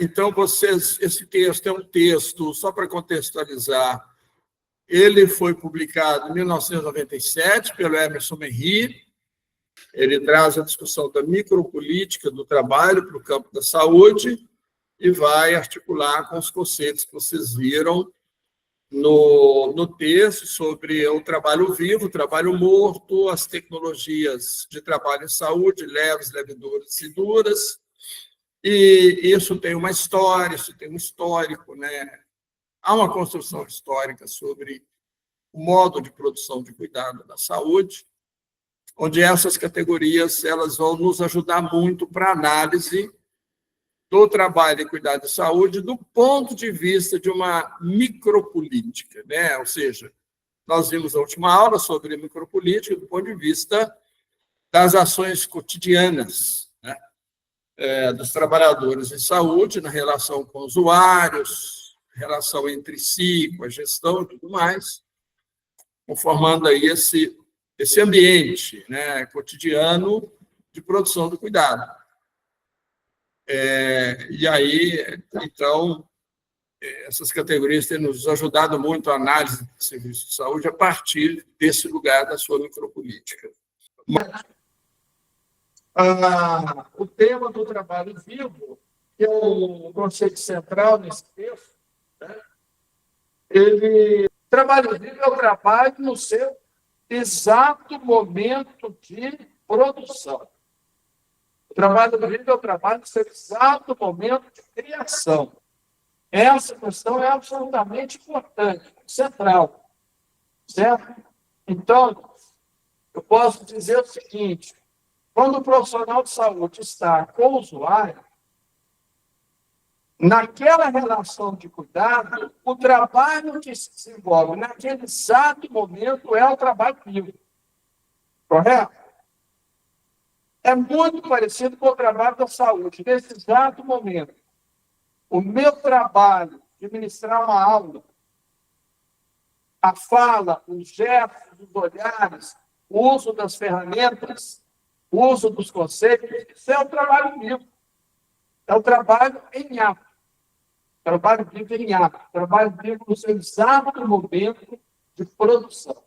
Então, esse texto é um texto, só para contextualizar, ele foi publicado em 1997 pelo Emerson Merri. Ele traz a discussão da micropolítica do trabalho para o campo da saúde e vai articular com os conceitos que vocês viram no texto sobre o trabalho vivo, o trabalho morto, as tecnologias de trabalho em saúde, leves, leveduras e duras. E isso tem uma história, isso tem um histórico, né? Há uma construção histórica sobre o modo de produção de cuidado da saúde, onde essas categorias elas vão nos ajudar muito para a análise do trabalho em cuidado de saúde do ponto de vista de uma micropolítica, né? Ou seja, nós vimos na última aula sobre micropolítica do ponto de vista das ações cotidianas, né? Dos trabalhadores em saúde, na relação com usuários, relação entre si, com a gestão e tudo mais, conformando aí esse ambiente, né, cotidiano de produção do cuidado. E aí, então, essas categorias têm nos ajudado muito a análise do serviço de saúde a partir desse lugar da sua micropolítica. O tema do trabalho vivo, que é o conceito central nesse texto, né? Trabalho vivo é o trabalho no seu exato momento de produção. O trabalho vivo é o trabalho no seu exato momento de criação. Essa questão é absolutamente importante, central. Certo? Então, eu posso dizer o seguinte: quando o profissional de saúde está com o usuário, naquela relação de cuidado, o trabalho que se desenvolve naquele exato momento é o trabalho vivo. Correto? É muito parecido com o trabalho da saúde. Nesse exato momento, o meu trabalho de ministrar uma aula, a fala, os gestos, os olhares, o uso das ferramentas, o uso dos conceitos, isso é o trabalho vivo. É o trabalho em ato. Trabalho vivo em ato. Trabalho vivo no seu exato momento de produção.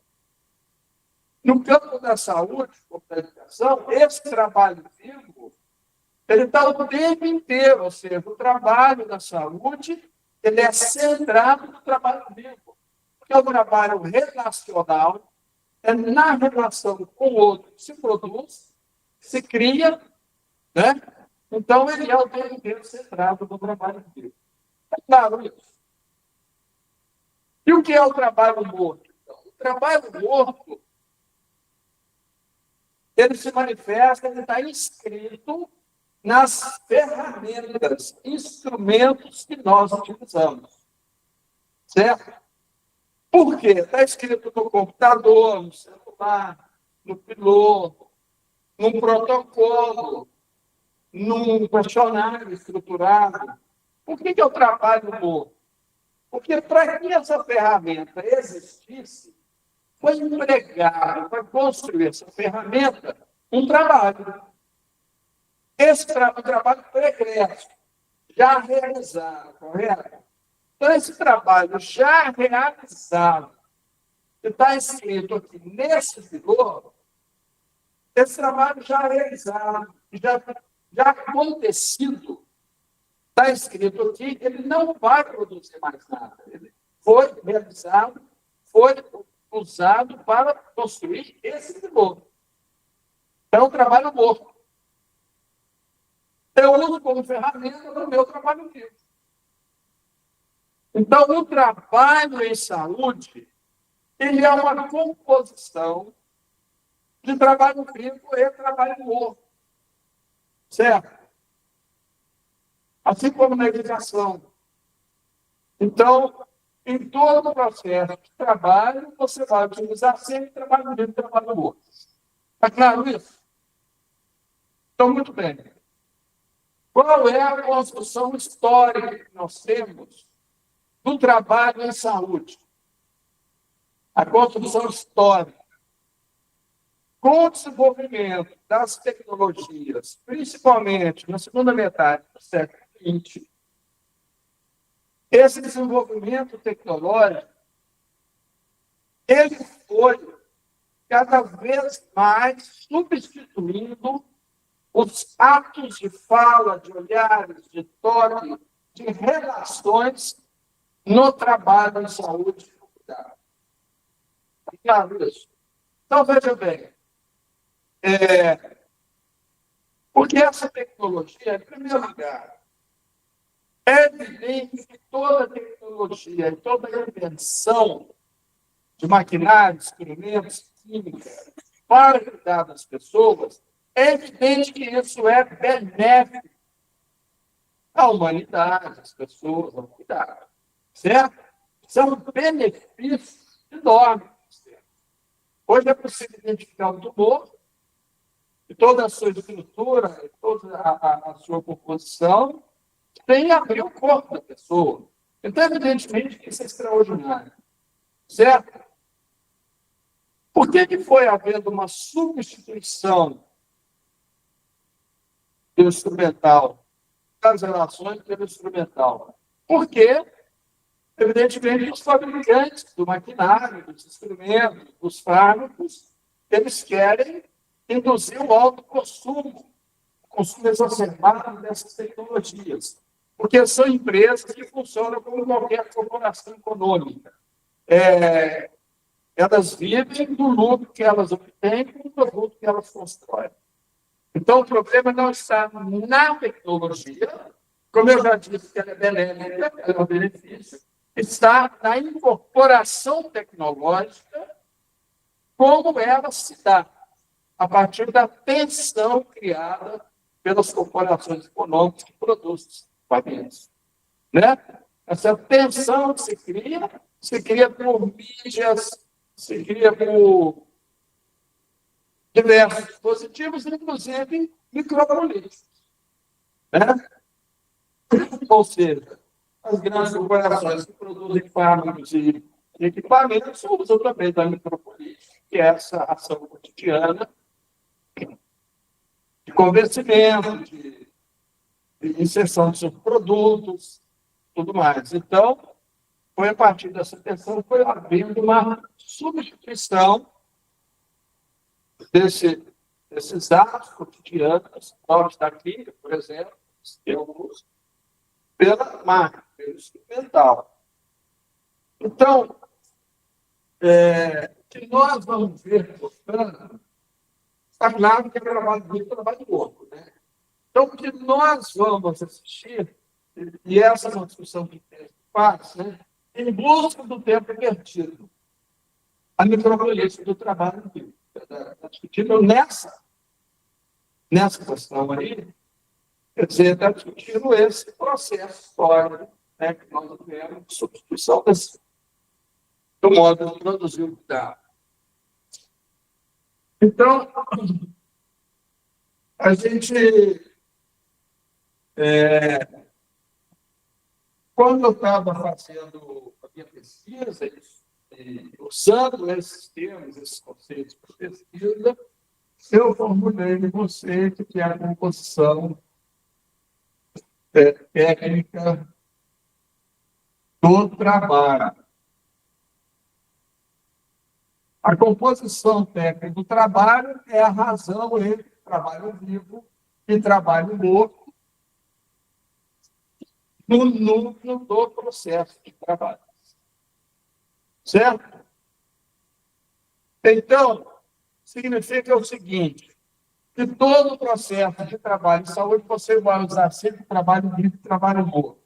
No campo da saúde, como da educação, esse trabalho vivo, ele está o tempo inteiro, ou seja, o trabalho da saúde, ele é centrado no trabalho vivo. Porque é o trabalho relacional, é na relação com o outro que se produz, se cria, né? Então, ele é o tempo inteiro centrado no trabalho vivo. É claro isso. E o que é o trabalho morto? Então, o trabalho morto, ele se manifesta, ele está inscrito nas ferramentas, instrumentos que nós utilizamos. Certo? Por quê? Está escrito no computador, no celular, no piloto, num protocolo, num questionário estruturado. Por que é o trabalho morto? Porque para que essa ferramenta existisse, foi empregado para construir essa ferramenta um trabalho. Esse trabalho pregresso, já realizado, correto? Então, esse trabalho já realizado, que está escrito aqui nesse piloto, esse trabalho já realizado, já acontecido, está escrito aqui, ele não vai produzir mais nada. Ele foi realizado, foi usado para construir esse piloto. É um trabalho morto. Eu uso como ferramenta no meu trabalho vivo. Então, o trabalho em saúde, ele é uma composição de trabalho vivo e trabalho morto. Certo? Assim como na educação. Então, em todo o processo de trabalho, você vai utilizar sempre trabalho vivo e trabalho morto. Está claro isso? Então, muito bem. Qual é a construção histórica que nós temos do trabalho em saúde? A construção histórica. Com o desenvolvimento das tecnologias, principalmente na segunda metade do século XX, Esse desenvolvimento tecnológico, ele foi cada vez mais substituindo os atos de fala, de olhares, de toque, de relações no trabalho em saúde e cuidado. Claro isso. Então, veja bem, porque essa tecnologia, em primeiro lugar, é evidente que toda tecnologia e toda invenção de maquinários, instrumentos, química, para cuidar das pessoas, é evidente que isso é benéfico à humanidade, às pessoas, ao cuidado. Certo? São benefícios enormes. Hoje é possível identificar o tumor, e toda a sua estrutura, toda a sua composição, tem a ver o corpo da pessoa. Então, evidentemente, que isso é extraordinário. Certo? Por que foi havendo uma substituição do instrumental, das relações pelo instrumental? Porque, evidentemente, os fabricantes do maquinário, dos instrumentos, dos fármacos, eles querem induzir o alto consumo, o consumo exacerbado dessas tecnologias, porque são empresas que funcionam como qualquer corporação econômica. Elas vivem do lucro que elas obtêm com o produto que elas constroem. Então, o problema não está na tecnologia, como eu já disse, que ela é benéfica, ela é um benefício, está na incorporação tecnológica, como ela se dá, a partir da tensão criada pelas corporações econômicas que produzem equipamentos. Né? Essa tensão que se cria por mídias, se cria por diversos dispositivos, inclusive micropolíticos. Né? Ou seja, as grandes corporações que produzem fármacos e equipamentos usam também da micropolítica, que é essa ação cotidiana de convencimento, de inserção de seus produtos, tudo mais. Então, foi a partir dessa tensão, foi havendo uma substituição desses atos cotidianos, próprios da clínica, por exemplo, pela máquina, pelo instrumental. Então, que nós vamos ver, portanto, está claro que é trabalho muito trabalho de corpo. Né? Então, o que nós vamos assistir, e essa é uma discussão que faz, né? Em busca do tempo perdido, a micropolítica do trabalho vivo. Está discutindo nessa questão aí, quer dizer, está discutindo esse processo histórico, né, que nós tivemos de substituição do modo de produzir o cuidado. Então, a gente, quando eu estava fazendo a minha pesquisa, usando esses termos, esses conceitos para pesquisa, eu formulei um conceito que é a composição técnica do trabalho. A composição técnica do trabalho é a razão entre trabalho vivo e trabalho morto no núcleo do processo de trabalho. Certo? Então, significa o seguinte, que todo o processo de trabalho e saúde você vai usar sempre trabalho vivo e trabalho morto.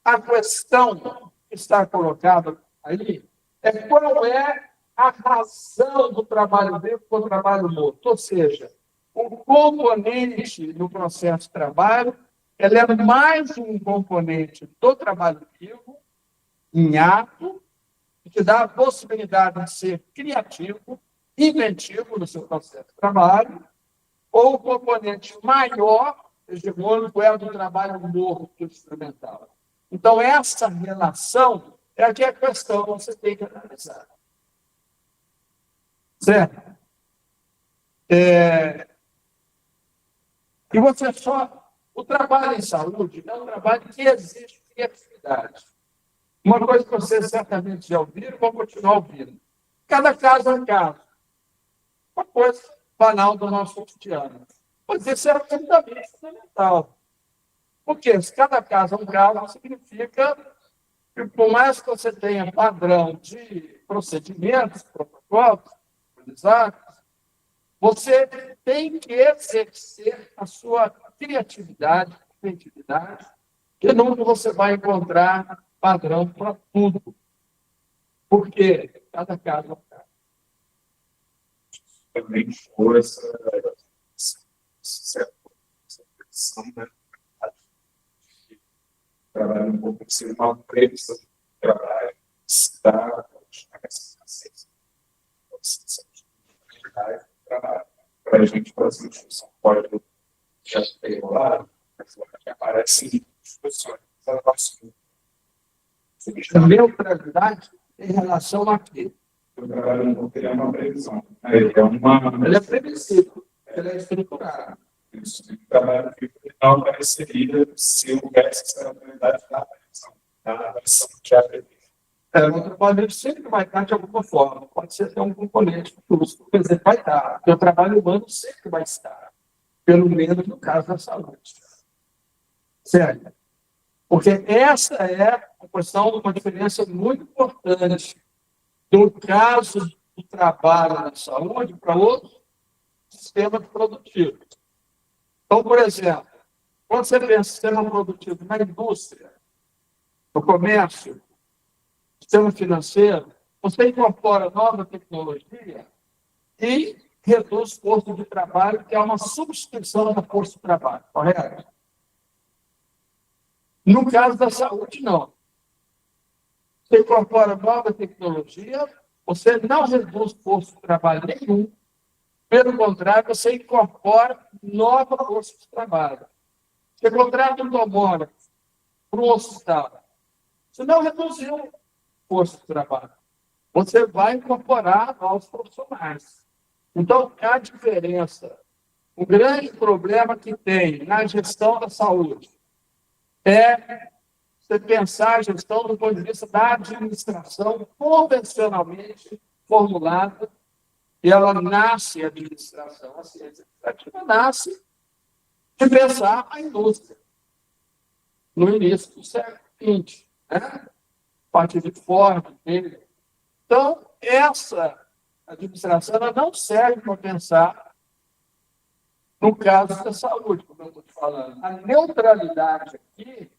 A questão que está colocada aí é qual é a razão do trabalho vivo para o trabalho morto. Ou seja, o componente no processo de trabalho ele é mais um componente do trabalho vivo, em ato, que dá a possibilidade de ser criativo, inventivo no seu processo de trabalho, ou o componente maior, hegemônico, é o do trabalho morto instrumental. Então, essa relação é a que a questão você tem que analisar. Certo? E você só... O trabalho em saúde é um trabalho que exige criatividade. Uma coisa que vocês certamente já ouviram, vão continuar ouvindo. Cada caso é um caso. Uma coisa banal do nosso cotidiano. Mas isso é absolutamente fundamental. Porque se cada caso é um caso, significa que, por mais que você tenha padrão de procedimentos, protocolos, organizados, você tem que exercer a sua criatividade, criatividade, que nunca você vai encontrar padrão para tudo. Porque cada caso é um caso. Também foi essa pressão, né? Trabalhar um pouco de ser uma previsão de trabalho, estar para a gente fazer discussão pode já ter rolado, mas aparece discussões. A neutralidade em relação a quê? O trabalho não teria uma previsão. Ele é previsível, ele é estruturado. Isso, o trabalho não apareceria se houvesse essa neutralidade na previsão. Na avaliação que é prevista. O trabalho sempre vai estar de alguma forma, pode ser até um componente custo, quer dizer, vai estar, porque o trabalho humano sempre vai estar, pelo menos no caso da saúde. Sério. Porque essa é uma questão, uma diferença muito importante do caso do trabalho na saúde para outros sistemas produtivos. Então, por exemplo, quando você pensa em sistema produtivo na indústria, no comércio, sistema financeiro, você incorpora nova tecnologia e reduz o custo de trabalho, que é uma substituição da força de trabalho, correto? No caso da saúde, não. Você incorpora nova tecnologia, você não reduz custo de trabalho nenhum, pelo contrário, você incorpora nova força de trabalho. Você contrata um tomógrafo para um hospital, você não reduziu força de trabalho. Você vai incorporar novos profissionais. Então, a diferença, o grande problema que tem na gestão da saúde é você pensar a gestão do ponto de vista da administração convencionalmente formulada, e ela nasce, a administração, a ciência administrativa nasce de pensar a indústria no início do século XX, né? A partir de Ford, dele. Então, essa administração ela não serve para pensar no caso da saúde, como eu estou te falando. A neutralidade aqui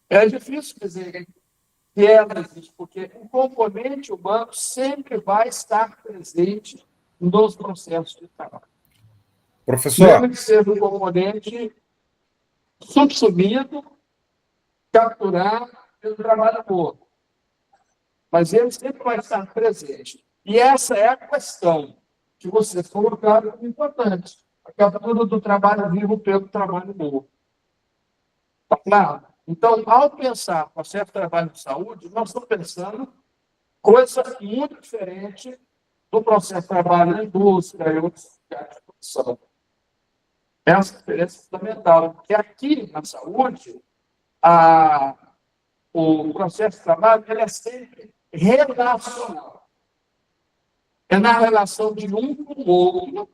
é difícil dizer que ela existe, porque o componente humano sempre vai estar presente nos processos de trabalho. Professor. Mesmo que seja um componente subsumido, capturado pelo trabalhador. Mas ele sempre vai estar presente. E essa é a questão que vocês colocaram como importante. A captura do trabalho vivo pelo trabalho novo. Está claro? Então, ao pensar no processo de trabalho de saúde, nós estamos pensando coisa muito diferente do processo de trabalho na indústria e outros lugares de produção. Essa diferença é fundamental, porque aqui na saúde, o processo de trabalho ele é sempre relacional. É na relação de um com o outro,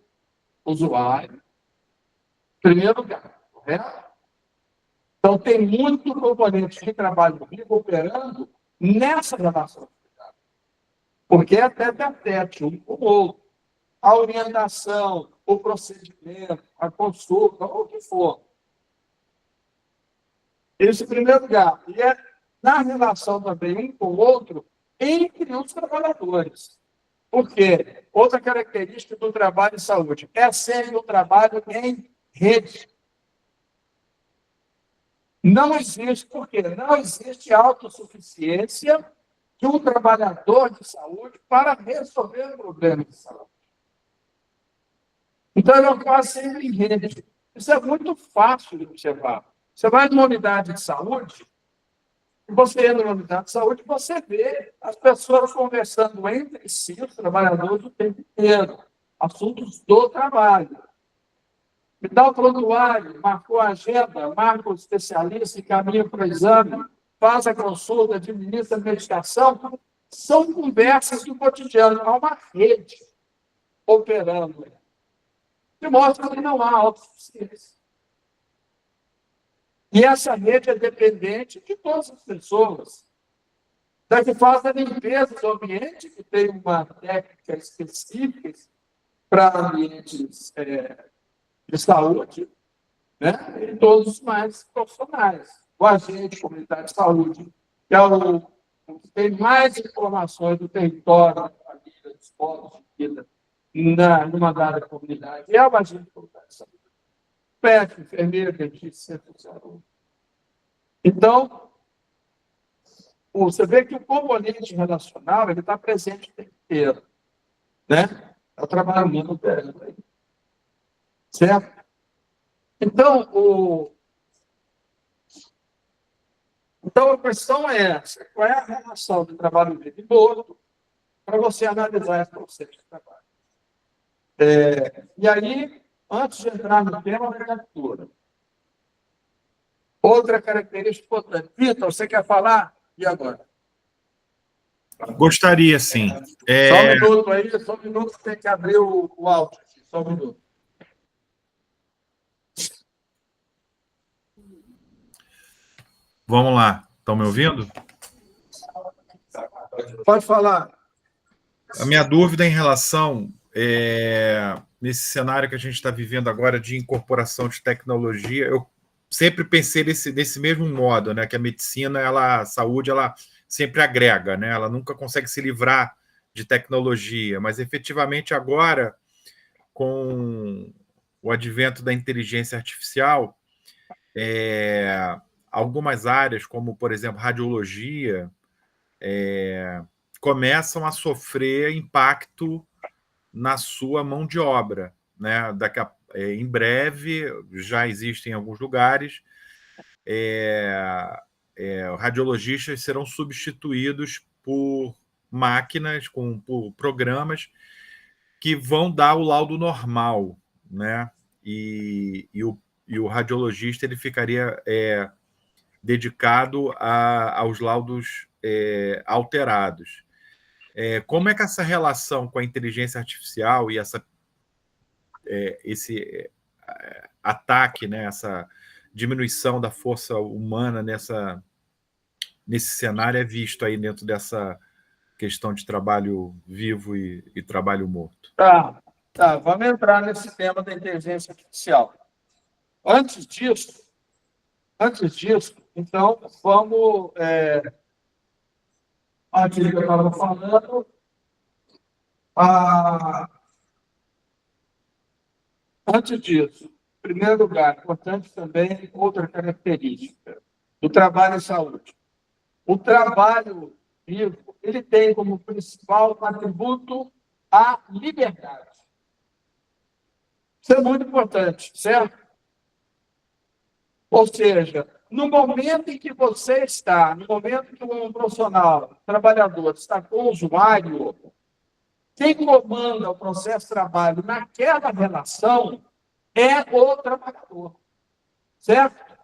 usuário, em primeiro lugar, correto? Então, tem muito componente de trabalho vivo operando nessa relação. Porque é tete-a-tete, um com o outro. A orientação, o procedimento, a consulta, ou o que for. Esse é o primeiro lugar. E é na relação também um com o outro entre os trabalhadores. Por quê? Outra característica do trabalho em saúde é sempre o trabalho em rede. Não existe, por quê? Não existe autossuficiência de um trabalhador de saúde para resolver o problema de saúde. Então, ele ocorre sempre em rede. Isso é muito fácil de observar. Você vai numa unidade de saúde, e você entra numa unidade de saúde, você vê as pessoas conversando entre si, os trabalhadores, o tempo inteiro. Assuntos do trabalho. Me dá o prontuário, marcou a agenda, marca o especialista e caminha para o exame. faz a consulta, administra a medicação, são conversas do cotidiano. Há uma rede operando, que mostra que não há autossuficiência. E essa rede é dependente de todas as pessoas. Da que faz a limpeza do ambiente, que tem uma técnica específica para ambientes de saúde, né? E todos os mais profissionais. O agente comunitário de saúde, que é o que tem mais informações do território, da família, dos povos de vida, numa dada comunidade, é o agente comunitário de saúde. Médico, enfermeiro, dentista, centro de saúde. Então, você vê que o componente relacional ele está presente o tempo inteiro. Né? É o trabalho humano operando aí. Certo? Então, a questão é essa. Qual é a relação do trabalho livre e morto para você analisar esse processo de trabalho? E aí, antes de entrar no tema da captura, outra característica importante. Vitor, você quer falar? E agora? Gostaria, sim. Só um minuto aí, só um minuto, tem que abrir o áudio. Só um minuto. Vamos lá. Estão me ouvindo? Pode falar. A minha dúvida em relação, nesse cenário que a gente está vivendo agora de incorporação de tecnologia, eu sempre pensei desse mesmo modo, né? Que a medicina, a saúde, ela sempre agrega, né? Ela nunca consegue se livrar de tecnologia, mas efetivamente agora, com o advento da inteligência artificial, algumas áreas, como, por exemplo, radiologia, começam a sofrer impacto na sua mão de obra, né? Em breve, já existem em alguns lugares, radiologistas serão substituídos por máquinas, por programas que vão dar o laudo normal, né? E o radiologista ele ficaria dedicado aos laudos alterados. Como é que essa relação com a inteligência artificial e esse ataque, né, essa diminuição da força humana nesse cenário é visto aí dentro dessa questão de trabalho vivo e trabalho morto? Tá. Vamos entrar nesse tema da inteligência artificial. Antes disso, então, vamos... Antes que eu estava falando, antes disso, em primeiro lugar, importante também outra característica do trabalho em saúde. O trabalho vivo, ele tem como principal atributo a liberdade. Isso é muito importante, certo? Ou seja, no momento em que você está, no momento que um profissional, trabalhador, está com o usuário, quem comanda o processo de trabalho naquela relação é o trabalhador. Certo?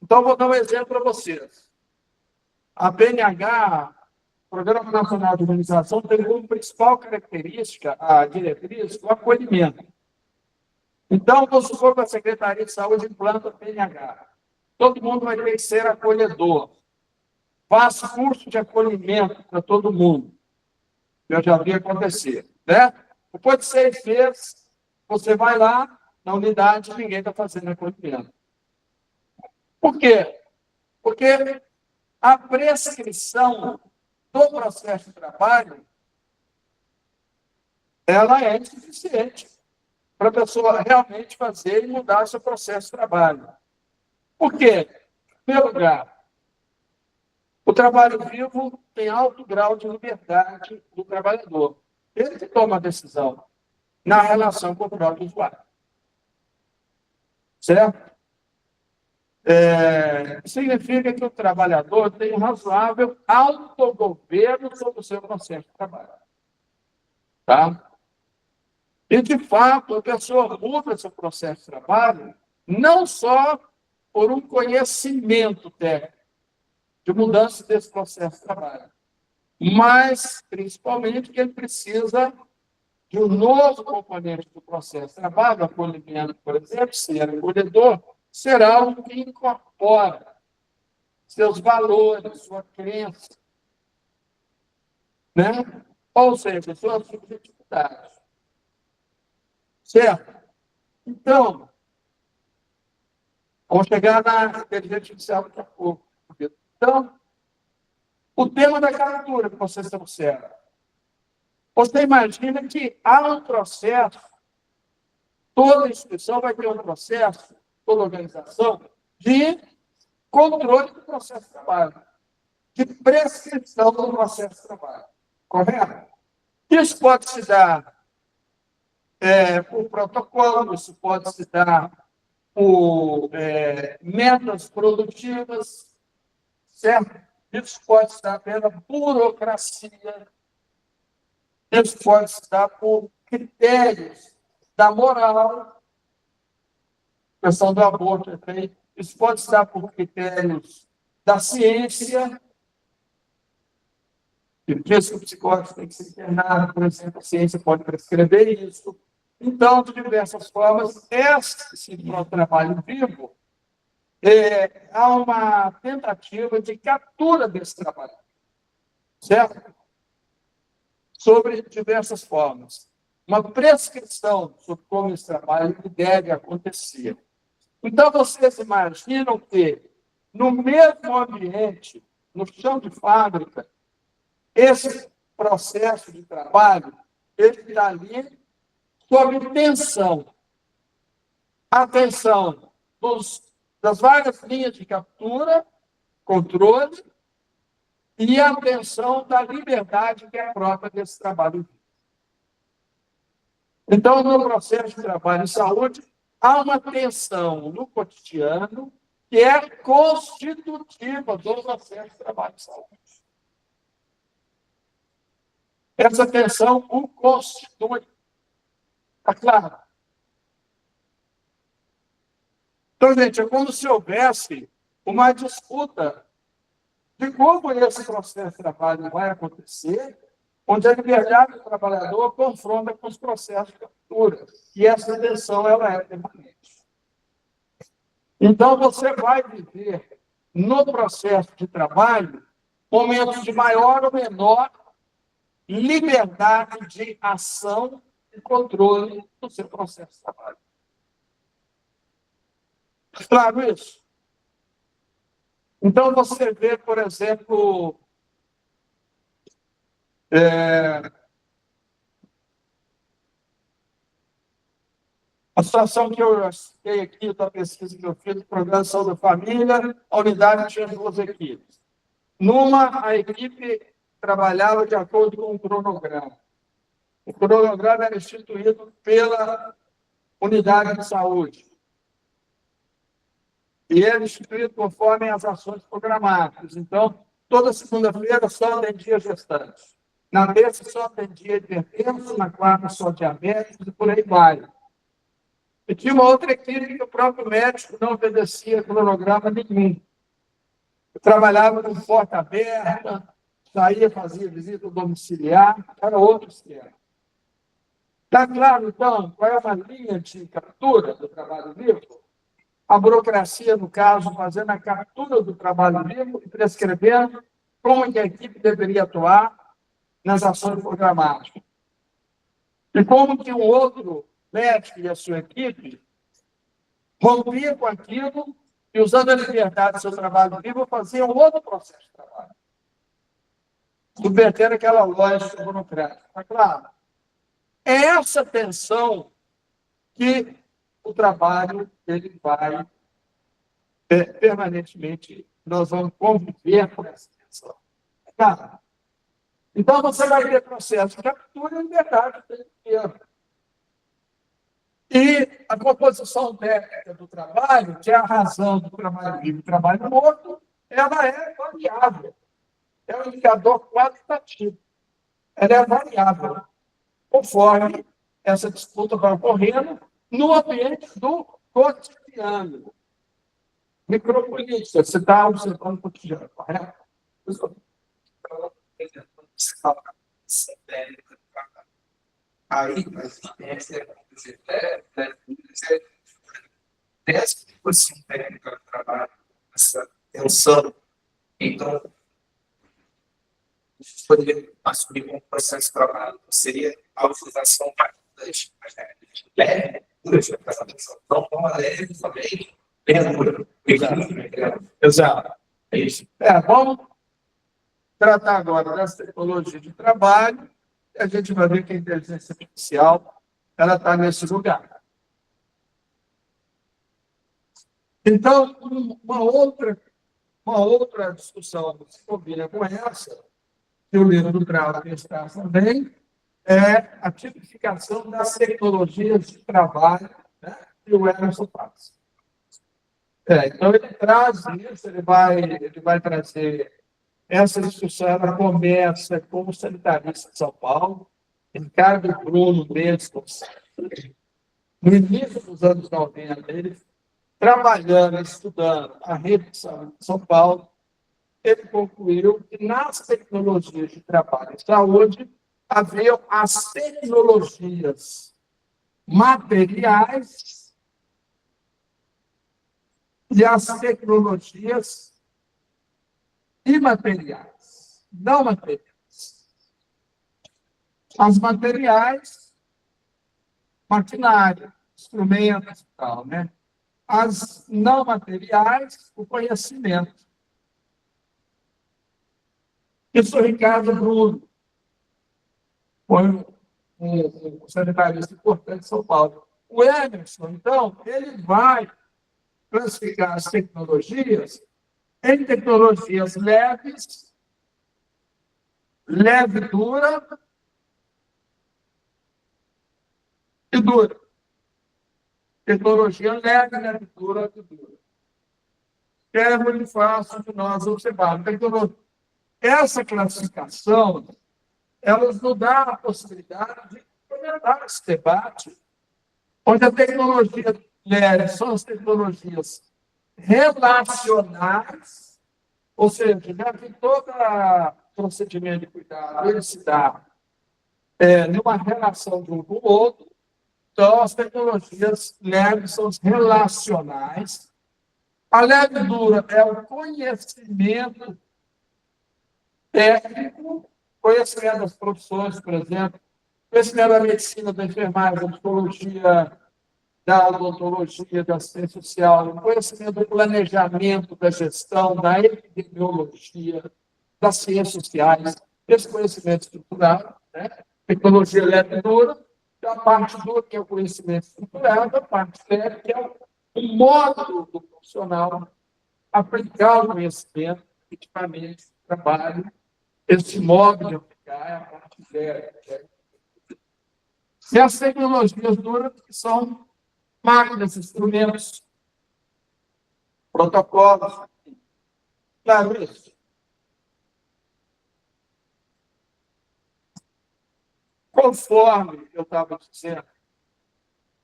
Então, vou dar um exemplo para vocês. A BNH, Programa Nacional de Imunização, tem como principal característica, a diretriz, o acolhimento. Então, vamos supor que a Secretaria de Saúde implanta a BNH. Todo mundo vai ter que ser acolhedor. Faz curso de acolhimento para todo mundo. Eu já vi acontecer. Né? Depois de 6 meses, você vai lá na unidade e ninguém está fazendo acolhimento. Por quê? Porque a prescrição do processo de trabalho ela é insuficiente para a pessoa realmente fazer e mudar seu processo de trabalho. Por quê? Em primeiro lugar, o trabalho vivo tem alto grau de liberdade do trabalhador. Ele que toma a decisão na relação com o próprio usuário. Certo? Significa que o trabalhador tem um razoável autogoverno sobre o seu processo de trabalho. Tá? E, de fato, a pessoa muda seu processo de trabalho não só por um conhecimento técnico, de mudança desse processo de trabalho. Mas, principalmente, que ele precisa de um novo componente do processo de trabalho, acolhimento, por exemplo, ser acolhedor, será algo que incorpora seus valores, sua crença, né? Ou seja, suas subjetividades. Certo? Então, vamos chegar na inteligência artificial daqui a pouco. Então, o tema da captura que vocês observam. Você imagina que há um processo, toda instituição vai ter um processo, toda organização, de controle do processo de trabalho, de prescrição do processo de trabalho. Correto? Isso pode se dar por protocolo, isso pode se dar por metas produtivas, certo? Isso pode se dar pela burocracia, isso pode se dar por critérios da moral, a questão do aborto, isso pode se dar por critérios da ciência, que o psicólogo tem que ser internado, por exemplo, a ciência pode prescrever isso. Então, de diversas formas, esse trabalho vivo há uma tentativa de captura desse trabalho, certo? Sobre diversas formas. Uma prescrição sobre como esse trabalho deve acontecer. Então, vocês imaginam que, no mesmo ambiente, no chão de fábrica, esse processo de trabalho, ele está ali sob tensão. A tensão das várias linhas de captura, controle, e a tensão da liberdade que é própria desse trabalho. Então, no processo de trabalho em saúde, há uma tensão no cotidiano que é constitutiva do processo de trabalho em saúde. Essa tensão o constitui. Está claro? Então, gente, é como se houvesse uma disputa de como esse processo de trabalho vai acontecer, onde a liberdade do trabalhador confronta com os processos de captura. E essa tensão ela é permanente. Então, você vai viver, no processo de trabalho, momentos de maior ou menor liberdade de ação e controle do seu processo de trabalho. Claro isso? Então, você vê, por exemplo, a situação que eu citei aqui da pesquisa que eu fiz do Programa de Saúde da Família, a unidade tinha 2 equipes. Numa, a equipe trabalhava de acordo com o cronograma. O cronograma era instituído pela unidade de saúde. E era instituído conforme as ações programadas. Então, toda segunda-feira só atendia gestantes. Na terça só atendia hipertensos, na quarta só diabéticos e por aí vai. E tinha uma outra equipe que o próprio médico não obedecia cronograma nenhum. Eu trabalhava com porta aberta, saía, fazia visita domiciliar, era outro esquema. Está claro, então, qual é uma linha de captura do trabalho vivo? A burocracia, no caso, fazendo a captura do trabalho vivo e prescrevendo como que a equipe deveria atuar nas ações programáticas. E como que um outro médico e a sua equipe rompia com aquilo e, usando a liberdade do seu trabalho vivo, fazia um outro processo de trabalho. Subvertendo aquela lógica burocrática. Está claro? É essa tensão que o trabalho ele vai permanentemente, nós vamos conviver com essa tensão. Tá? Então, você vai ter processo de captura e liberdade o tempo inteiro. E a composição técnica do trabalho, que é a razão do trabalho vivo e trabalho morto, ela é variável. É um indicador qualitativo. Ela é variável, conforme essa disputa vai ocorrendo no ambiente do cotidiano. micropolítica. Você está observando o cotidiano, correto? Aí, essa posição técnica do trabalho, essa tensão, então, a gente poderia assumir como processo de trabalho, seria a utilização das leve, não tão leve também, Exato. É isso. Vamos tratar agora dessa tecnologia de trabalho, e a gente vai ver que a inteligência artificial ela está nesse lugar. Então, uma outra discussão que se combina com essa, que o livro traz também, é a tipificação das tecnologias de trabalho, né, que o Emerson faz. Então, ele traz isso, ele vai trazer essa discussão, ela começa como sanitarista de São Paulo, Ricardo Bruno mesmo, no início dos anos 90, ele trabalhando, estudando a rede de São Paulo, ele concluiu que nas tecnologias de trabalho e saúde haviam as tecnologias materiais e as tecnologias imateriais, não materiais. As materiais, maquinário, instrumentos e tal, né? As não materiais, o conhecimento. Isso o Ricardo Bruno foi um sanitarista importante de São Paulo. O Emerson, então, ele vai classificar as tecnologias em tecnologias leves, leve, dura e dura. Tecnologia leve, leve, dura e dura. É muito fácil de nós observarmos. Essa classificação, ela nos dá a possibilidade de comentar esse debate, onde a tecnologia leve são as tecnologias relacionais, ou seja, já que todo procedimento de cuidado ele se dá numa relação de um com o outro, então as tecnologias leves são as relacionais. A leve dura é o conhecimento técnico, conhecimento das profissões, por exemplo, conhecimento da medicina, da enfermagem, da psicologia, da odontologia, da assistência social, conhecimento do planejamento, da gestão, da epidemiologia, das ciências sociais, esse conhecimento estruturado, né? Tecnologia leve e dura, a parte dura, que é o conhecimento estruturado, a parte leve, que é o modo do profissional aplicar o conhecimento, efetivamente, trabalho. Esse modo de aplicar é a parte leve. E as tecnologias duras, que são máquinas, instrumentos, protocolos. Claro isso. Conforme eu estava dizendo,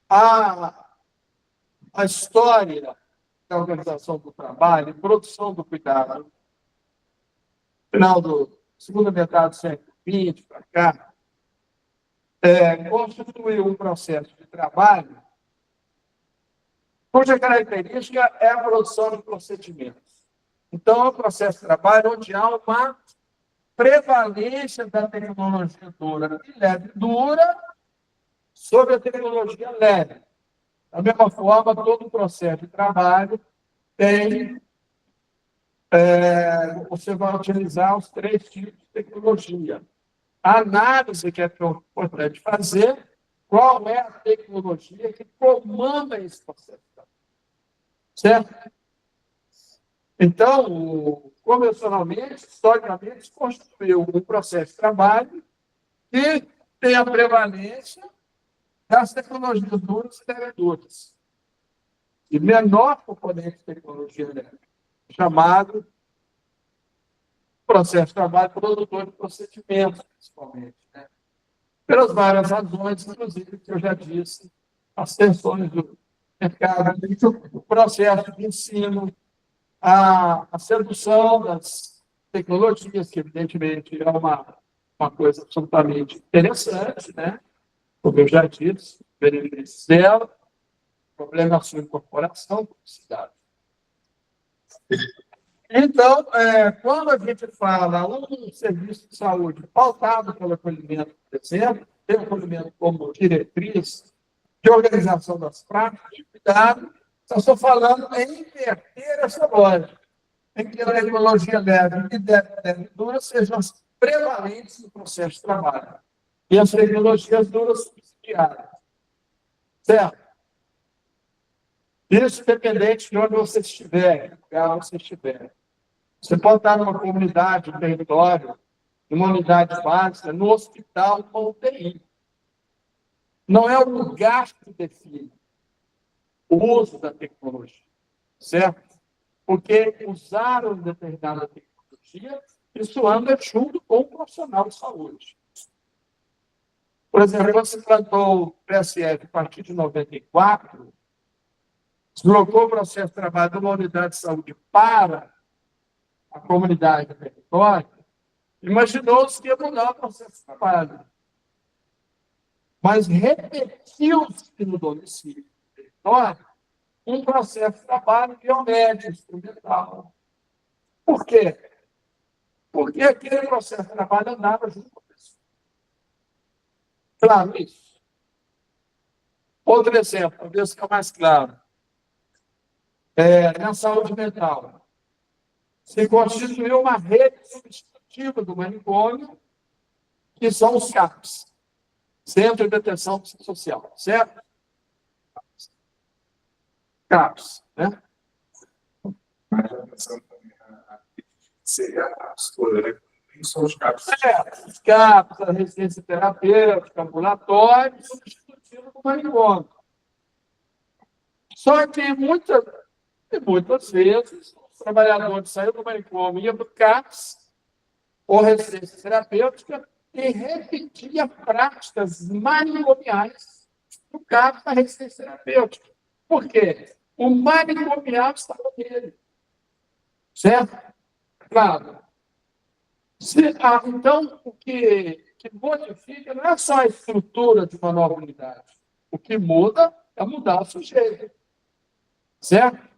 a história da organização do trabalho, produção do cuidado, final da segunda metade do século XX para cá, constituiu um processo de trabalho cuja característica é a produção de procedimentos. Então, é um processo de trabalho onde há uma prevalência da tecnologia dura e leve dura sobre a tecnologia leve. Da mesma forma, todo o processo de trabalho tem você vai utilizar os 3 tipos de tecnologia. A análise que é importante fazer, qual é a tecnologia que comanda esse processo. Certo? Então, convencionalmente, historicamente, se constituiu um processo de trabalho que tem a prevalência das tecnologias duras e leve duras. E menor componente de tecnologia leve, chamado processo de trabalho produtor de procedimentos, principalmente. Né? Pelas várias razões, inclusive, que eu já disse, as tensões do mercado, o processo de ensino, a sedução das tecnologias, que evidentemente é uma coisa absolutamente interessante, né? Como eu já disse, benefícios dela, o problema é a sua incorporação, publicidade. Então, quando a gente fala um serviço de saúde pautado pelo acolhimento, por exemplo, pelo acolhimento como diretriz de organização das práticas de cuidado, eu estou falando em inverter essa lógica, em que a tecnologia leve e leve dura sejam as prevalentes no processo de trabalho, e as tecnologias duras subsidiárias. Certo? Isso independente de onde você estiver, em que lugar você estiver. Você pode estar numa comunidade, no território, numa unidade básica, no hospital, com UTI. Não é o lugar que define o uso da tecnologia, certo? Porque usar uma determinada tecnologia, isso anda junto com o profissional de saúde. Por exemplo, quando se plantou o PSF a partir de 94, deslocou o processo de trabalho de uma unidade de saúde para a comunidade do território, imaginou-se que ia mudar o processo de trabalho. Mas repetiu-se no domicílio do território um processo de trabalho biomédico, instrumental. Por quê? Porque aquele processo de trabalho andava junto com a pessoa. Claro, isso. Outro exemplo, talvez fique mais claro. Na saúde mental. Se constituiu uma rede substitutiva do manicômio, que são os CAPs, Centro de Atenção Psicossocial, certo? CAPs, né? Seria a postura, né? Não são os CAPs. Os CAPs, a residência terapêutica, ambulatório, substitutivo do manicômio. Só que muitas vezes, os trabalhadores saíram do manicômio, iam para o CAPs, ou residência terapêutica, e repetia práticas manicomiais no CAPs da residência terapêutica. Por quê? O manicomial estava nele. Certo? Claro. Então, o que modifica não é só a estrutura de uma nova unidade. O que muda é mudar o sujeito. Certo?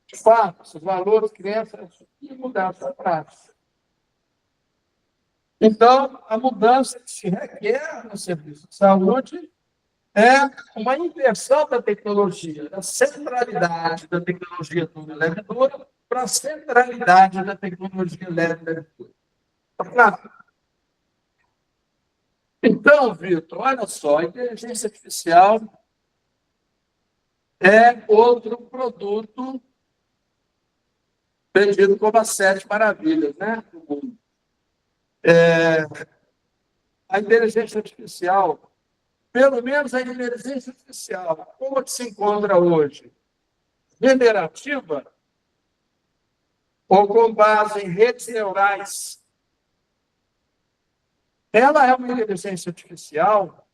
De fato, os valores crescem e mudar a sua prática. Então, a mudança que se requer no serviço de saúde é uma inversão da tecnologia, da centralidade da tecnologia dura e leve dura para a centralidade da tecnologia leve e leve dura. Tá claro? Então, Vitor, olha só, a inteligência artificial é outro produto vendido como as 7 maravilhas, né, do mundo. A inteligência artificial, pelo menos a inteligência artificial, como que se encontra hoje? Generativa ou com base em redes neurais? Ela é uma inteligência artificial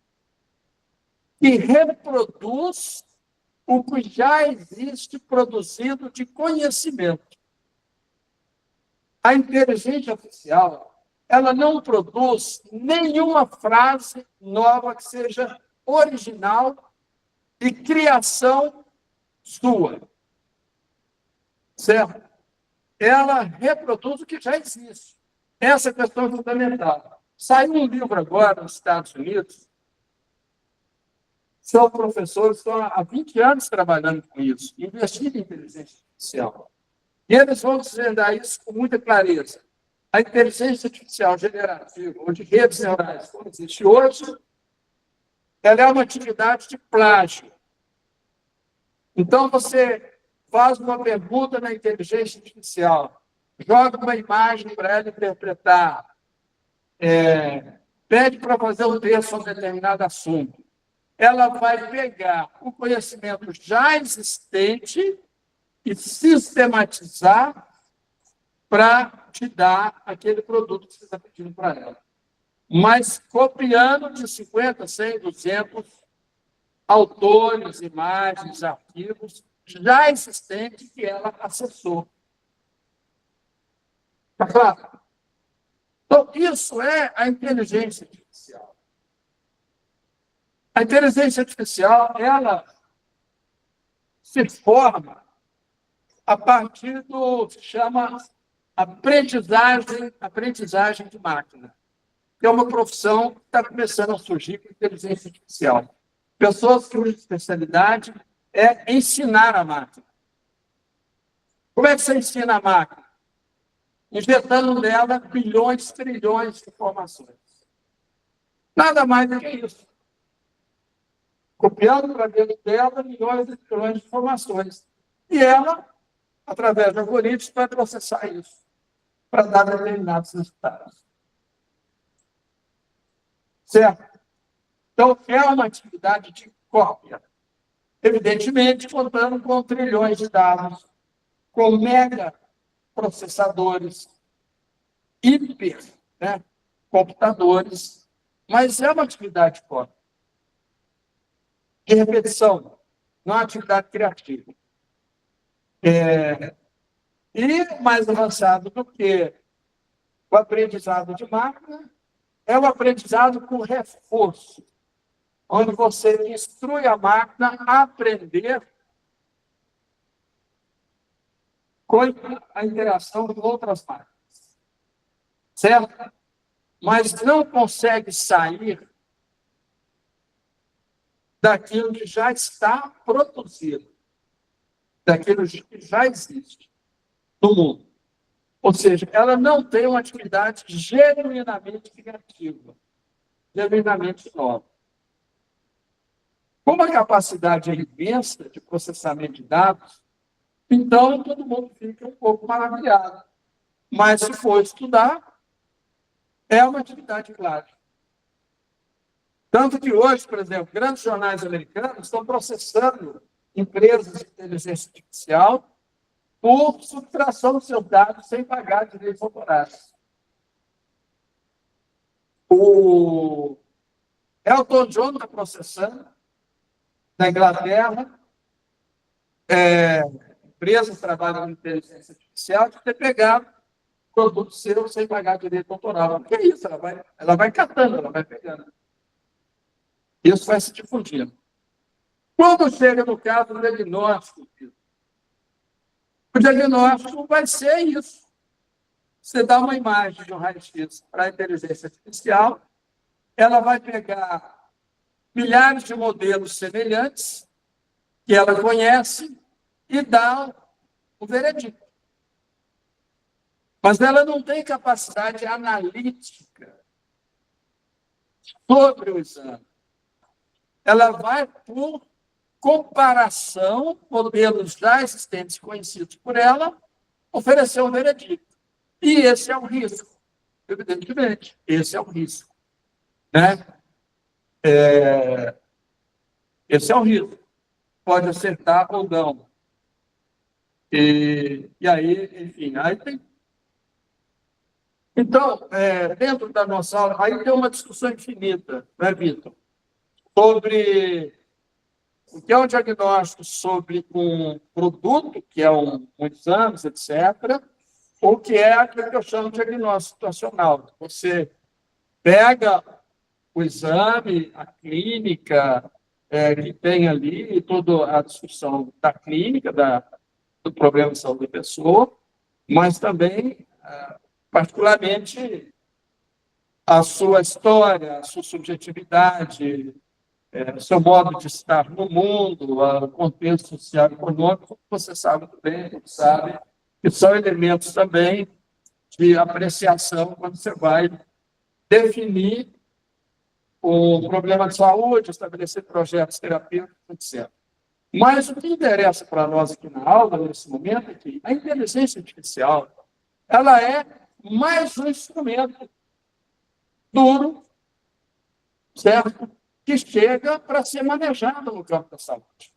que reproduz o que já existe produzido de conhecimento. A inteligência artificial, ela não produz nenhuma frase nova que seja original e criação sua. Certo? Ela reproduz o que já existe. Essa é a questão fundamental. Saiu um livro agora nos Estados Unidos, são professores que estão há 20 anos trabalhando com isso, investindo em inteligência artificial. E eles vão desvendar isso com muita clareza. A inteligência artificial generativa, ou de redes neurais, como existe hoje, ela é uma atividade de plágio. Então, você faz uma pergunta na inteligência artificial, joga uma imagem para ela interpretar, pede para fazer um texto sobre determinado assunto. Ela vai pegar o conhecimento já existente e sistematizar para te dar aquele produto que você está pedindo para ela. Mas copiando de 50, 100, 200 autores, imagens, arquivos já existentes que ela acessou. Está claro? Então, isso é a inteligência artificial. A inteligência artificial, ela se forma a partir do que se chama aprendizagem de máquina, que é uma profissão que está começando a surgir com inteligência artificial. Pessoas cuja especialidade é ensinar a máquina. Como é que você ensina a máquina? Injetando nela bilhões, trilhões de informações. Nada mais do que isso. Copiando para dentro dela milhões e trilhões de informações. E ela, através de algoritmos, vai processar isso para dar determinados resultados. Certo? Então, é uma atividade de cópia. Evidentemente, contando com trilhões de dados, com mega processadores, hiper, né, computadores, mas é uma atividade de cópia. De repetição, não é uma atividade criativa. E mais avançado do que o aprendizado de máquina é o aprendizado com reforço, onde você instrui a máquina a aprender com a interação com outras máquinas. Certo? Mas não consegue sair daquilo que já está produzido, daquilo que já existe no mundo. Ou seja, ela não tem uma atividade genuinamente criativa, genuinamente nova. Como a capacidade é imensa de processamento de dados, então todo mundo fica um pouco maravilhado. Mas se for estudar, é uma atividade clara. Tanto que hoje, por exemplo, grandes jornais americanos estão processando empresas de inteligência artificial por subtração dos seus dados sem pagar direitos autorais. O Elton John está processando na Inglaterra, empresas que trabalham com inteligência artificial, de ter pegado produtos seus sem pagar direito autoral. O que é isso? Ela vai catando, ela vai pegando. Isso vai se difundindo. Quando chega no caso do diagnóstico, o diagnóstico vai ser isso. Você dá uma imagem de um raio-x para a inteligência artificial, ela vai pegar milhares de modelos semelhantes que ela conhece e dá o veredicto. Mas ela não tem capacidade analítica sobre o exame. Ela vai por comparação, modelos já existentes conhecidos por ela, oferecer um veredicto. E esse é o risco, evidentemente. Esse é o risco. Né? Esse é o risco. Pode acertar ou não. E aí, enfim, aí tem... Então, dentro da nossa aula, aí tem uma discussão infinita, né, Vitor? Sobre o que é um diagnóstico sobre um produto, que é um exame, etc., ou o que é aquilo que eu chamo de diagnóstico situacional. Você pega o exame, a clínica, que tem ali, toda a discussão da clínica, do problema de saúde da pessoa, mas também, particularmente, a sua história, a sua subjetividade, seu modo de estar no mundo, o contexto social e econômico, você sabe muito bem, sabe, que são elementos também de apreciação quando você vai definir o problema de saúde, estabelecer projetos terapêuticos, etc. Mas o que interessa para nós aqui na aula, nesse momento, é que a inteligência artificial ela é mais um instrumento duro, certo? Que chega para ser manejado no campo da saúde.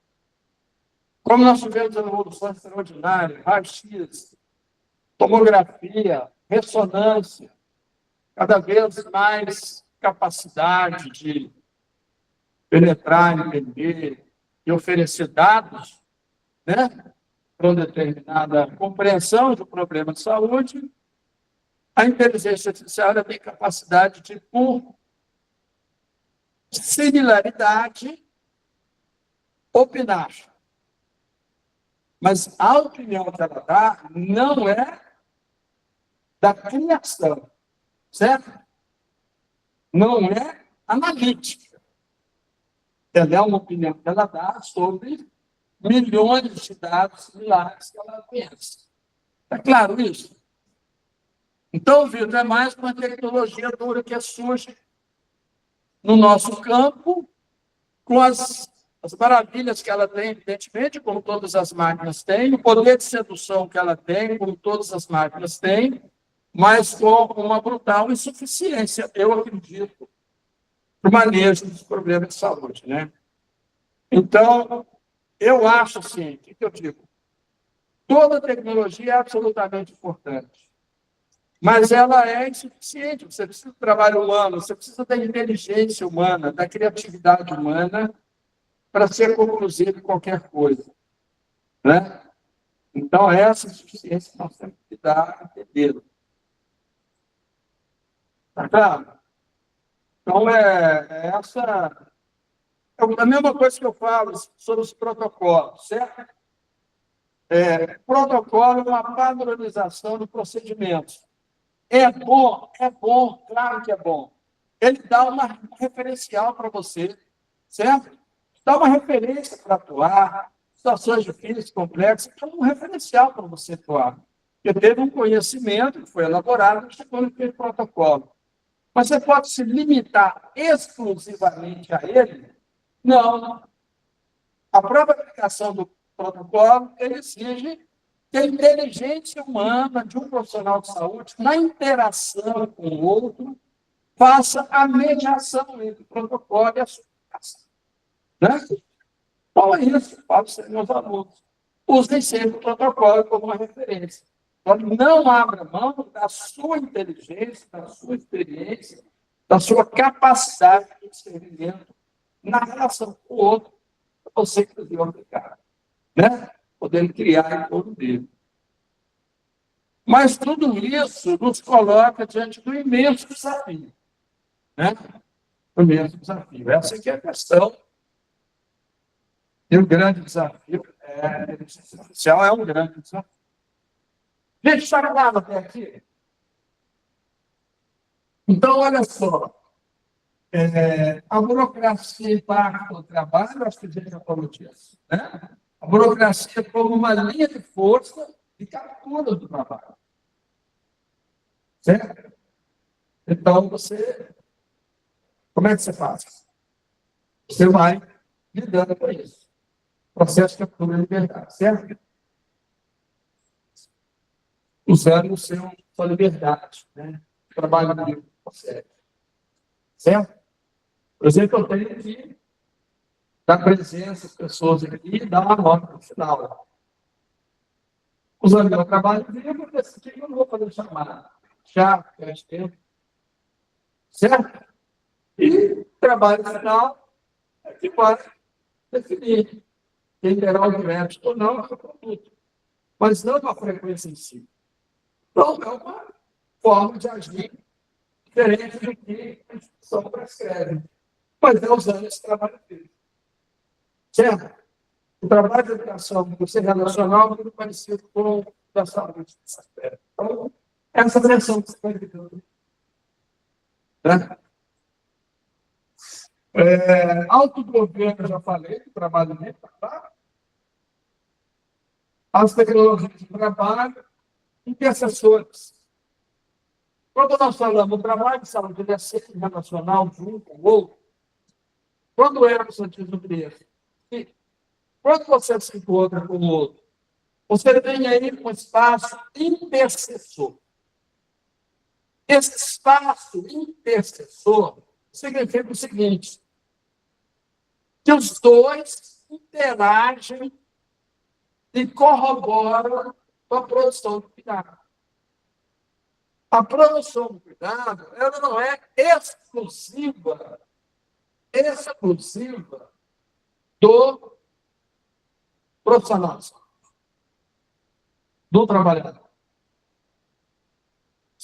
Como nós tivemos a evolução extraordinária, raio-x, tomografia, ressonância, cada vez mais capacidade de penetrar, entender e oferecer dados, né, para uma determinada compreensão do problema de saúde, A inteligência artificial ela tem capacidade de, por similaridade, opinar. Mas a opinião que ela dá não é da criação, certo? Não é analítica. Ela é uma opinião que ela dá sobre milhões de dados similares que ela conhece. Está claro isso? Então, Vitor, é mais uma tecnologia dura que surge no nosso campo, com as maravilhas que ela tem, evidentemente, como todas as máquinas têm, o poder de sedução que ela tem, como todas as máquinas têm, mas com uma brutal insuficiência, eu acredito, no manejo dos problemas de saúde, né? Então, eu acho assim, o que eu digo? Toda tecnologia é absolutamente importante, mas ela é insuficiente. Você precisa do trabalho humano, você precisa da inteligência humana, da criatividade humana para ser conclusivo qualquer coisa, né? Então, essa insuficiência nós temos que dar a entender. Tá claro? Então, essa... É a mesma coisa que eu falo sobre os protocolos, certo? Protocolo é uma padronização de procedimentos. É bom, claro que é bom. Ele dá uma referencial para você, certo? Dá uma referência para atuar, situações difíceis, complexas, dá um referencial para você atuar. Porque teve um conhecimento que foi elaborado e chegou naquele protocolo. Mas você pode se limitar exclusivamente a ele? Não. A própria aplicação do protocolo ele exige que a inteligência humana de um profissional de saúde, na interação com o outro, faça a mediação entre o protocolo e a sua aplicação. Né? Então, é isso que eu falo para os meus alunos. Usem sempre o protocolo como uma referência. Então, não abra mão da sua inteligência, da sua experiência, da sua capacidade de discernimento na relação com o outro, para você que deu aplicar. Né? Podendo criar em torno dele. Mas tudo isso nos coloca diante do imenso desafio. Né? O imenso desafio. Essa aqui é a questão. E o grande desafio a inteligência artificial é um grande desafio. Gente, está claro até aqui? Então, olha só. A burocracia impacta o trabalho, acho que a gente já falou disso. Né? A burocracia como uma linha de força de captura do trabalho. Certo? Então, como é que você faz? Você vai lidando com isso. Processo de captura de liberdade, certo? Usando sua liberdade, né? Trabalho livre, certo? Por exemplo, eu tenho que dar presença às pessoas aqui e dar uma nota no final. Usando meu trabalho livre, eu decidi que eu não vou fazer chamada. Já, perde tempo. Certo? E trabalho final é que vai definir quem terá o crédito ou não é o produto. Mas não a frequência em si. Então, é uma forma de agir diferente do que a instituição prescreve. Mas é usando esse trabalho livre. Certo? O trabalho de educação, você relacional, é muito parecido com o da saúde. Então, essa versão que você está indicando. Né? Autogoverno, eu já falei, que trabalho livre, tá claro? As tecnologias de trabalho, intercessores. Quando nós falamos do trabalho de saúde, ele é sempre relacional, junto com o outro. Quando Emerson diz sobre isso, quando você se encontra com o outro, você tem aí um espaço intercessor. Esse espaço intercessor significa o seguinte, que os dois interagem e corroboram com a produção do cuidado. A produção do cuidado, ela não é exclusiva do profissional, do trabalhador.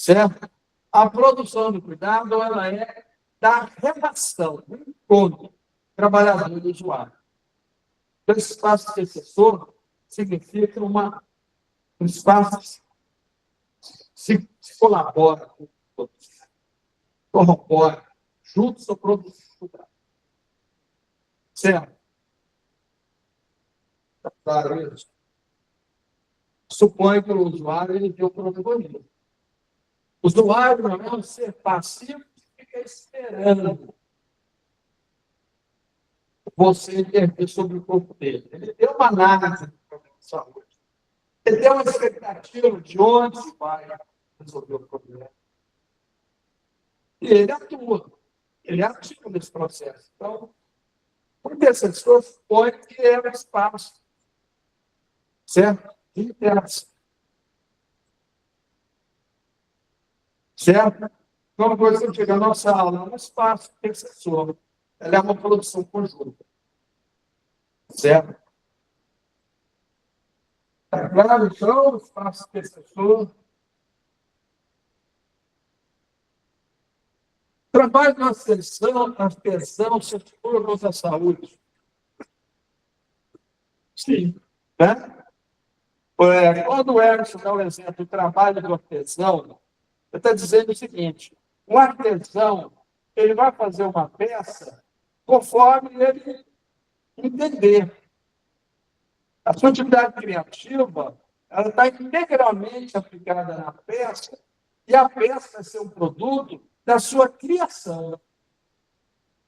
certo? A produção do cuidado, ela é da relação, do encontro trabalhador e usuário. Então, esse espaço intercessor significa um espaço que se colabora com todos, corrobora, juntos ou produção. Certo? Está claro isso? Supõe que o usuário ele tem o protagonismo. O usuário não é um ser passivo que fica esperando você intervir sobre o corpo dele. Ele tem uma análise do problema de saúde. Ele tem uma expectativa de onde vai resolver o problema. E ele atua. Ele atua nesse processo. Então, o intercessor supõe que é um espaço, certo? De interação. Certo? Então, quando você chega na nossa aula, é um espaço intercessor. Ela é uma produção conjunta. Certo? Está claro, então, o espaço intercessor. Trabalho na atenção setor da saúde. Sim. Né? Quando o Emerson dá o exemplo do trabalho do artesão, ele está dizendo o seguinte: o artesão ele vai fazer uma peça conforme ele entender. A sua atividade criativa ela está integralmente aplicada na peça e a peça vai ser um produto da sua criação.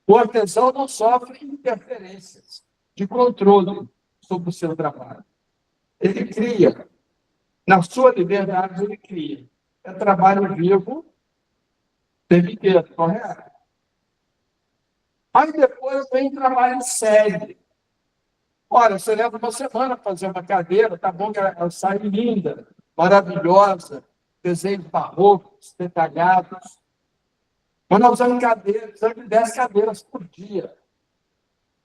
O artesão não sofre interferências de controle sobre o seu trabalho. Ele cria. Na sua liberdade, ele cria. É trabalho vivo, tempo inteiro, correto? Aí depois vem trabalho sério. Olha, você leva uma semana para fazer uma cadeira, tá bom que ela sai linda, maravilhosa, desenhos barrocos, detalhados. Mas nós usamos cadeiras, precisamos de 10 cadeiras por dia.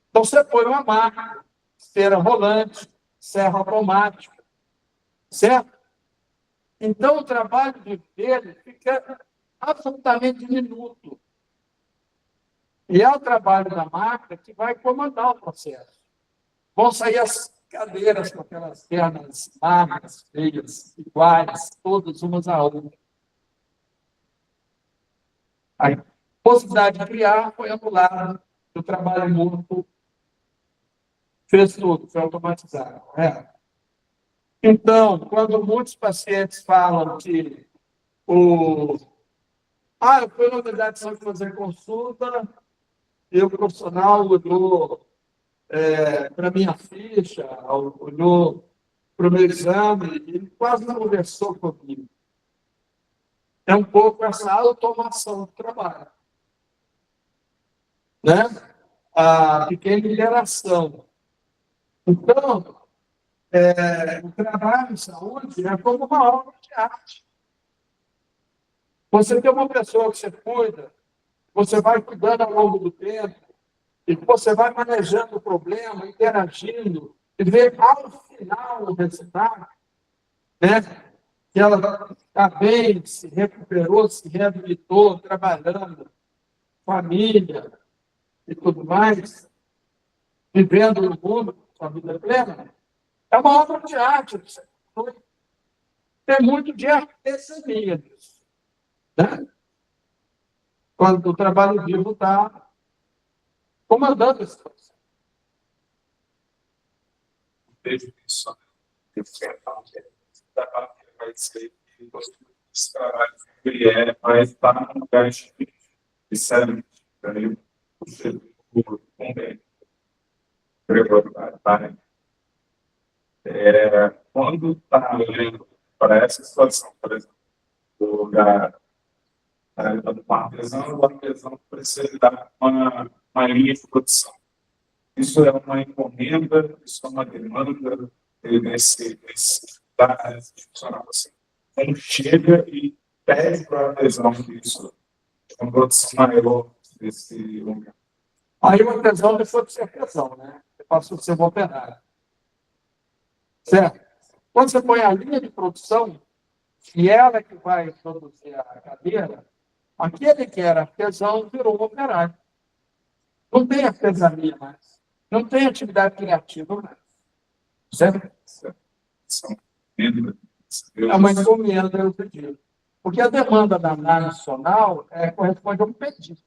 Então, você põe uma máquina, esteira rolante, serra automática, certo? Então, o trabalho dele fica absolutamente diminuto. E é o trabalho da máquina que vai comandar o processo. Vão sair as cadeiras com aquelas pernas magras, feias, iguais, todas umas a outra. A possibilidade de criar foi anulada, o trabalho mútuo fez tudo, foi automatizado. Então, quando muitos pacientes falam que eu fui na unidade de saúde fazer consulta, e o profissional olhou para a minha ficha, olhou para o meu exame, e quase não conversou comigo. É um pouco essa automação do trabalho. Né? A pequena interação. Então, o trabalho em saúde é como uma obra de arte. Você tem uma pessoa que você cuida, você vai cuidando ao longo do tempo, e você vai manejando o problema, interagindo, e ver ao final o resultado, né? Que ela está bem, se recuperou, se reabilitou, trabalhando, família e tudo mais, vivendo no mundo, sua vida plena, é uma obra de arte. Tem muito de artesania nisso. Né? Quando o trabalho vivo está comandando esse processo. Vejo isso. Vai ser que esse trabalho ele vai estar num lugar excelente para ele, também. Quando está olhando para essa situação, por exemplo, do artesão, o artesão precisa dar uma linha de produção. Isso é uma encomenda, isso é uma demanda desse funcionário. Assim. Então, chega e pede para o artesão isso, uma produção maior desse lugar. Aí o artesão deixou de ser artesão, né? Ele passou a ser um operário. Certo? Quando você põe a linha de produção, e ela que vai produzir a cadeira, aquele que era artesão virou operário. Não tem artesania mais. Não tem atividade criativa mais. Certo? É uma encomenda, eu pedido. Porque a demanda da análise institucional corresponde a um pedido.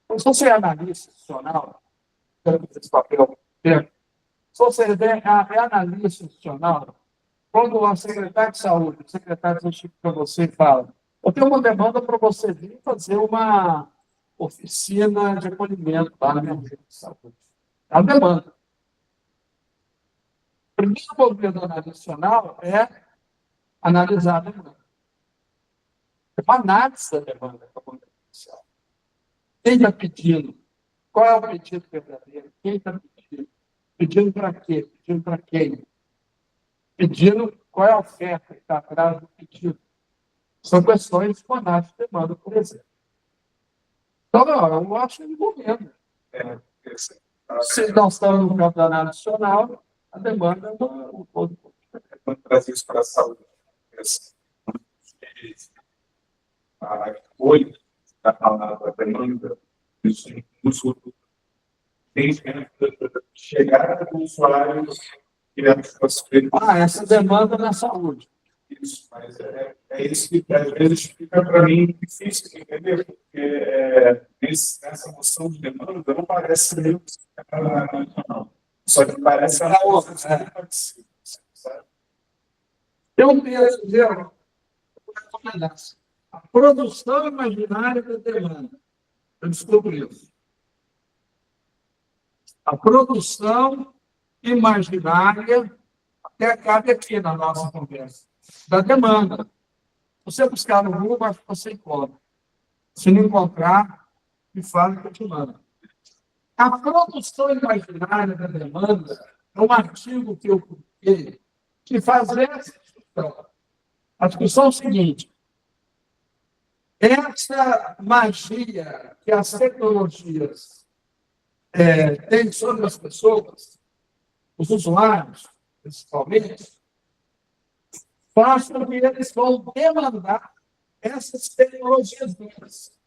Então, se você é analista institucional, esse papel, se você é analista institucional, quando o secretário de saúde, o secretário de saúde para você fala, eu tenho uma demanda para você vir fazer uma oficina de acolhimento lá na minha rede de saúde. É uma demanda. O primeiro movimento analista é analisar a demanda. É uma análise da demanda da comunidade social. Quem está pedindo? Qual é o pedido verdadeiro? Quem está pedindo? Pedindo para quê? Pedindo para quem? Pedindo qual é a oferta que está atrás do pedido. São questões com análise de demanda, por exemplo. Então, eu acho que envolvendo. Se nós estamos no campo da análise nacional, a demanda é um todo. Quando traz isso para a saúde, a folha da palavra demanda, isso no sul, tem chegada do usuário que essa demanda na saúde. Isso, mas é isso que às vezes fica para mim difícil de entender, porque nessa noção de demanda não parece meio não. Só que parece a outra, sabe? Eu penso, a produção imaginária da demanda. Eu descobri isso. A produção imaginária, até cabe aqui na nossa conversa, da demanda. Você buscar no Google, acho que você encontra. Se não encontrar, me fale que eu te mando. A produção imaginária da demanda é um artigo que eu publiquei que faz essa discussão. A discussão é o seguinte: essa magia que as tecnologias têm sobre as pessoas, os usuários, principalmente, faz com que eles vão demandar essas tecnologias deles.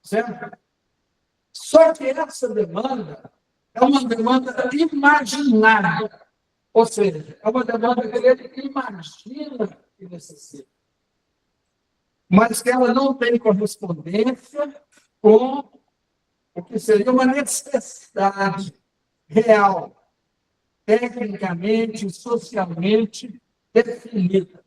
Certo? Só que essa demanda é uma demanda imaginária. Ou seja, é uma demanda que ele imagina que necessita. Mas que ela não tem correspondência com o que seria uma necessidade real, tecnicamente, socialmente definida.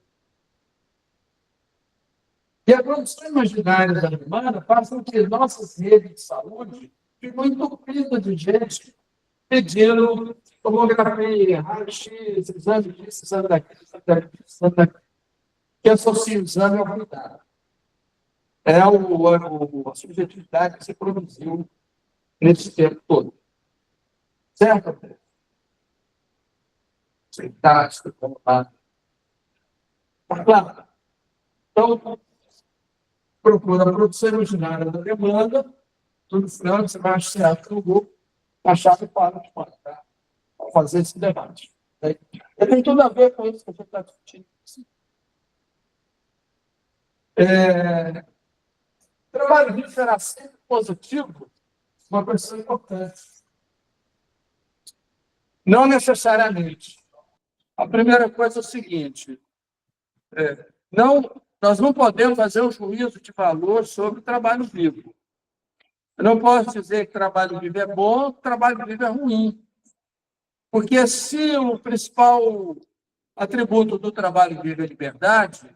E a produção imaginária da demanda faz com que nossas redes de saúde ficam entupidas de gente pedindo tomografia, raio-x, exame disso, exame daquilo, exame daquilo, que associa o exame ao cuidado. É a subjetividade que se produziu nesse tempo todo. Certo, André? Sintática, como lá. Tá claro? Então, procura a produção imaginária da demanda, tudo franco, você vai achar no Google, achar e para de marcar para fazer esse debate. E tem tudo a ver com isso que a gente está discutindo. Trabalho livre será sempre positivo, uma questão importante. Não necessariamente. A primeira coisa é o seguinte: nós não podemos fazer um juízo de valor sobre o trabalho vivo. Eu não posso dizer que trabalho vivo é bom, trabalho vivo é ruim. Porque se o principal atributo do trabalho vivo é liberdade,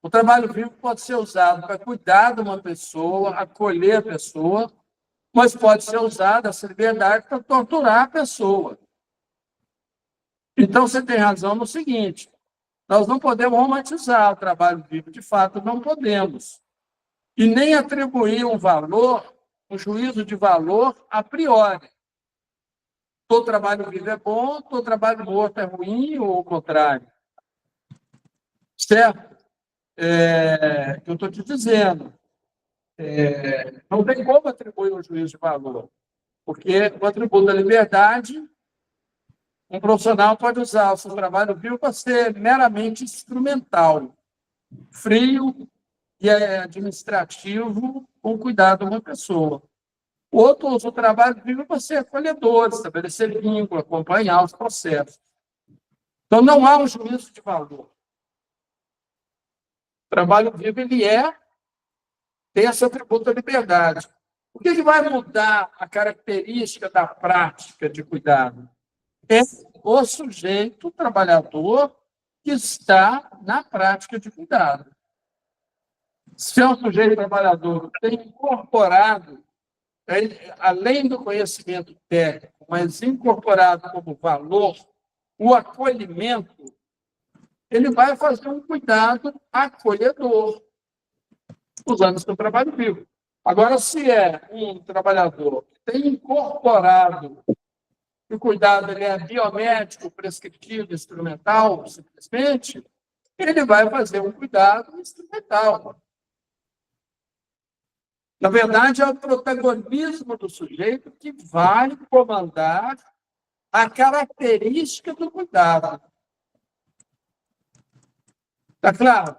o trabalho vivo pode ser usado para cuidar de uma pessoa, acolher a pessoa, mas pode ser usado essa liberdade para torturar a pessoa. Então, você tem razão no seguinte: nós não podemos romantizar o trabalho vivo, de fato, não podemos. E nem atribuir um valor, um juízo de valor a priori. Todo trabalho vivo é bom, todo trabalho morto é ruim, ou o contrário. Certo? Eu estou te dizendo. Não tem como atribuir um juízo de valor, porque o atributo da liberdade Um profissional pode usar o seu trabalho vivo para ser meramente instrumental, frio e administrativo, com cuidado de uma pessoa. O outro usa o trabalho vivo para ser acolhedor, estabelecer vínculo, acompanhar os processos. Então, não há um juízo de valor. O trabalho vivo, ele tem esse atributo da liberdade. O que vai mudar a característica da prática de cuidado? É o sujeito, o trabalhador, que está na prática de cuidado. Se é um sujeito trabalhador que tem incorporado, além do conhecimento técnico, mas incorporado como valor, o acolhimento, ele vai fazer um cuidado acolhedor, usando o seu trabalho vivo. Agora, se é um trabalhador que tem incorporado o cuidado, ele é biomédico, prescritivo, instrumental, simplesmente, ele vai fazer um cuidado instrumental. Na verdade, é o protagonismo do sujeito que vai comandar a característica do cuidado. Está claro?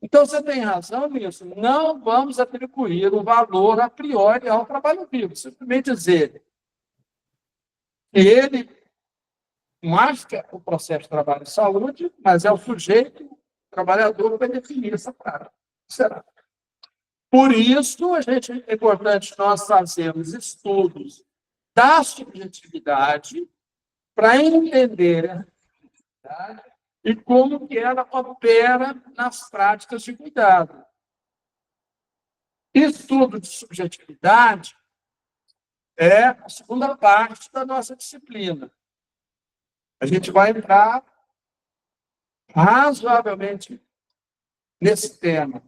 Então, você tem razão nisso. Não vamos atribuir um valor a priori ao trabalho vivo. Simplesmente dizer que ele marca o processo de trabalho e saúde, mas é o sujeito, o trabalhador, que vai definir essa prática. Será? Por isso, é importante nós fazermos estudos da subjetividade para entender a subjetividade e como que ela opera nas práticas de cuidado. Estudo de subjetividade é a segunda parte da nossa disciplina. A gente vai entrar razoavelmente nesse tema.